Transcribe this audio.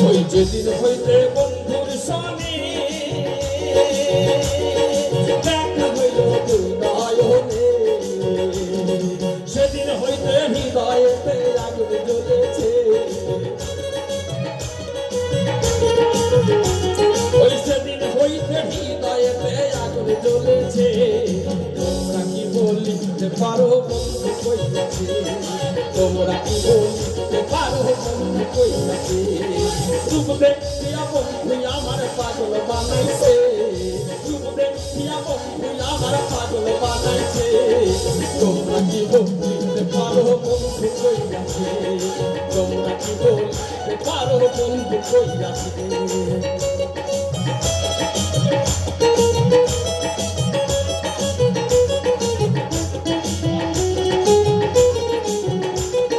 ওই যেদিন হইতে বন্ধুর সনে দেখা হইল দুই নয়নে, সেদিন হইতে হৃদয়েতে আগুন জ্বলেছে। ওই সেদিন হইতে হৃদয়েতে আগুন জ্বলেছে। তোমরা কি বলিতে পারো বন্ধু কইয়াছে, তোমরা কি বলিতে পারো বন্ধু কইয়াছে। রূপ দেখিয়া বন্ধু আমার পাগল বানাইছে, রূপ দেখিয়া বন্ধু আমার পাগল বানাইছে। তোমরা কি বলিতে পারো বন্ধু কইয়াছে, তোমরা কি বলিতে পারো বন্ধু কইয়াছে।